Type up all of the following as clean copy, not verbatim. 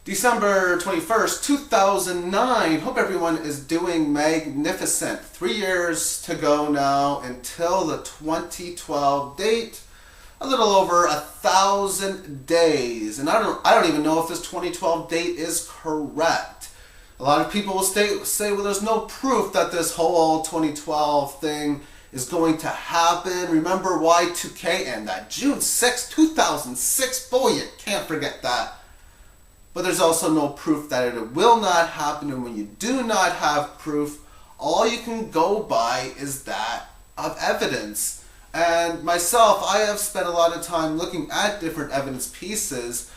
December 21st, 2009. Hope everyone is doing magnificent. 3 years to go now until the 2012 date. A little over 1,000 days. And I don't even know if this 2012 date is correct. A lot of people will say, well, there's no proof that this whole 2012 thing is going to happen. Remember Y2K and that June 6, 2006. Boy, you can't forget that. But there's also no proof that it will not happen. And when you do not have proof, all you can go by is that of evidence. And myself, I have spent a lot of time looking at different evidence pieces.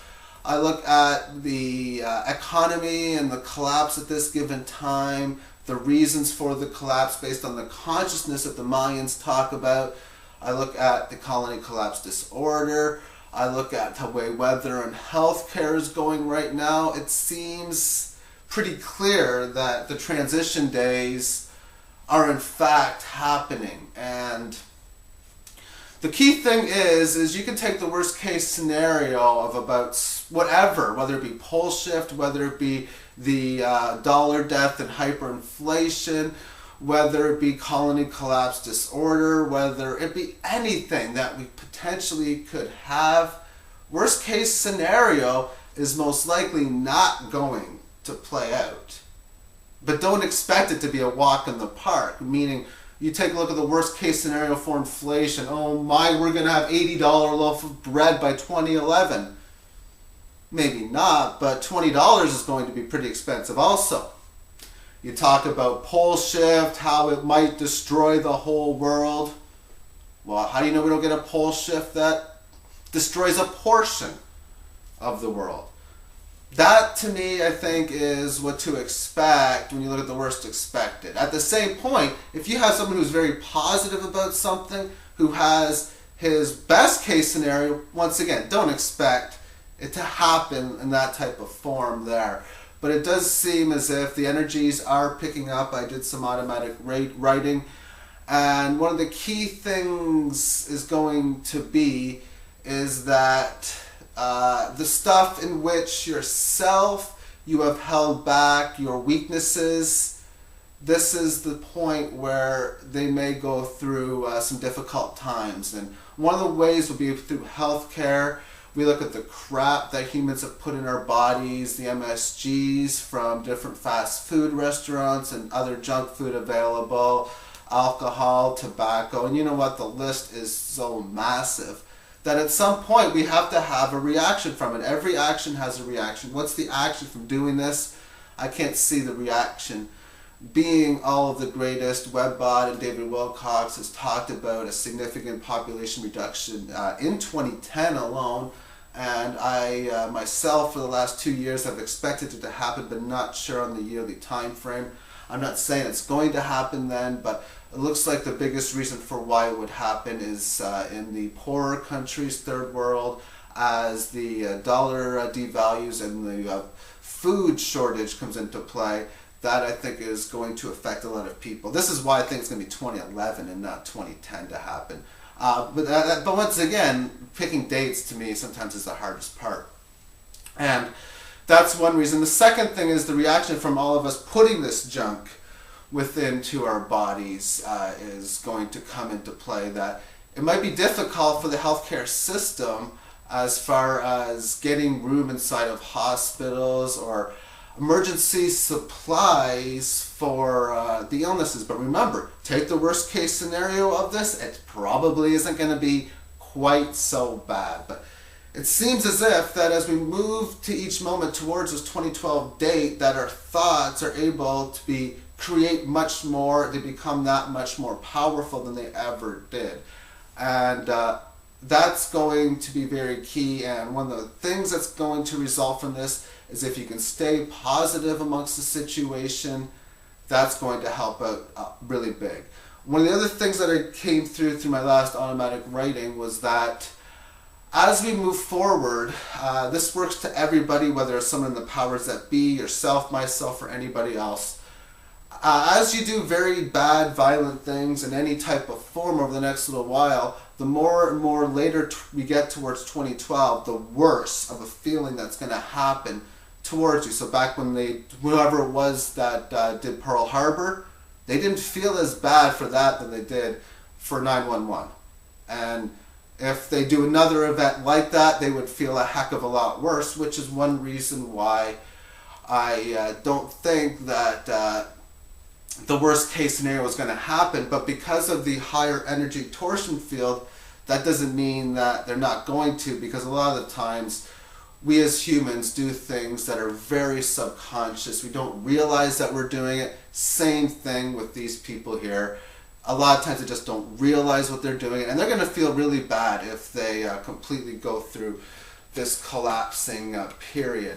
I look at the economy and the collapse at this given time, the reasons for the collapse based on the consciousness that the Mayans talk about. I look at the colony collapse disorder. I look at the way weather and healthcare is going right now. It seems pretty clear that the transition days are in fact happening. And the key thing is you can take the worst case scenario of about whatever, whether it be pole shift, whether it be the dollar death and hyperinflation, whether it be colony collapse disorder, whether it be anything that we potentially could have. Worst case scenario is most likely not going to play out. But don't expect it to be a walk in the park, meaning you take a look at the worst case scenario for inflation. Oh my, we're going to have $80 loaf of bread by 2011. Maybe not, but $20 is going to be pretty expensive also. You talk about pole shift, how it might destroy the whole world. Well, how do you know we don't get a pole shift that destroys a portion of the world? That, to me, I think, is what to expect when you look at the worst expected. At the same point, if you have someone who's very positive about something, who has his best case scenario, once again, don't expect it to happen in that type of form there. But it does seem as if the energies are picking up. I did some automatic writing. And one of the key things is going to be is that the stuff in which yourself you have held back, your weaknesses, this is the point where they may go through some difficult times. And one of the ways would be through healthcare. We look at the crap that humans have put in our bodies, the MSGs from different fast food restaurants and other junk food available, alcohol, tobacco, and you know what? The list is so massive that at some point we have to have a reaction from it. Every action has a reaction. What's the action from doing this? I can't see the reaction. Being all of the greatest, Webbot and David Willcock has talked about a significant population reduction in 2010 alone. And I myself for the last 2 years have expected it to happen, but not sure on the yearly time frame. I'm not saying it's going to happen then, but it looks like the biggest reason for why it would happen is in the poorer countries, third world, as the dollar devalues and the food shortage comes into play. That I think is going to affect a lot of people. This is why I think it's going to be 2011 and not 2010 to happen. But once again, picking dates to me sometimes is the hardest part. And that's one reason. The second thing is the reaction from all of us putting this junk within to our bodies is going to come into play. That it might be difficult for the healthcare system as far as getting room inside of hospitals or emergency supplies for the illnesses. But remember, take the worst case scenario of this, it probably isn't going to be quite so bad. But it seems as if that as we move to each moment towards this 2012 date, that our thoughts are able to create much more, they become that much more powerful than they ever did. And that's going to be very key. And one of the things that's going to result from this is if you can stay positive amongst the situation, that's going to help out really big. One of the other things that I came through my last automatic writing was that as we move forward, this works to everybody, whether it's someone in the powers that be, yourself, myself, or anybody else. As you do very bad, violent things in any type of form over the next little while, the more and more later we get towards 2012, the worse of a feeling that's going to happen towards you. So back when whoever it was that did Pearl Harbor, they didn't feel as bad for that than they did for 9/11. And if they do another event like that, they would feel a heck of a lot worse, which is one reason why I don't think that the worst case scenario is going to happen. But because of the higher energy torsion field, that doesn't mean that they're not going to, because a lot of the times we as humans do things that are very subconscious. We don't realize that we're doing it. Same thing with these people here. A lot of times they just don't realize what they're doing, and they're going to feel really bad if they completely go through this collapsing period.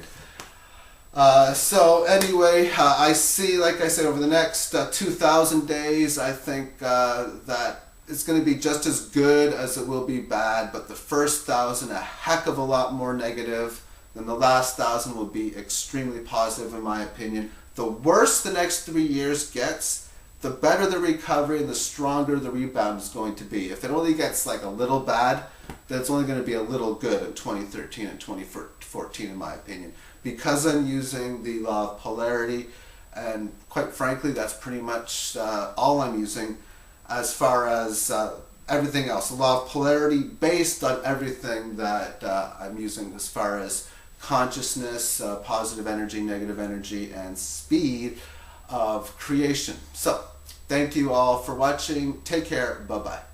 So anyway, I see, like I said, over the next 2,000 days, I think that it's going to be just as good as it will be bad, but the first 1,000 a heck of a lot more negative, then the last 1,000 will be extremely positive in my opinion. The worse the next 3 years gets, the better the recovery and the stronger the rebound is going to be. If it only gets like a little bad, then it's only going to be a little good in 2013 and 2014 in my opinion, because I'm using the law of polarity, and quite frankly that's pretty much all I'm using as far as everything else. The law of polarity based on everything that I'm using as far as consciousness, positive energy, negative energy, and speed of creation. So thank you all for watching. Take care. Bye-bye.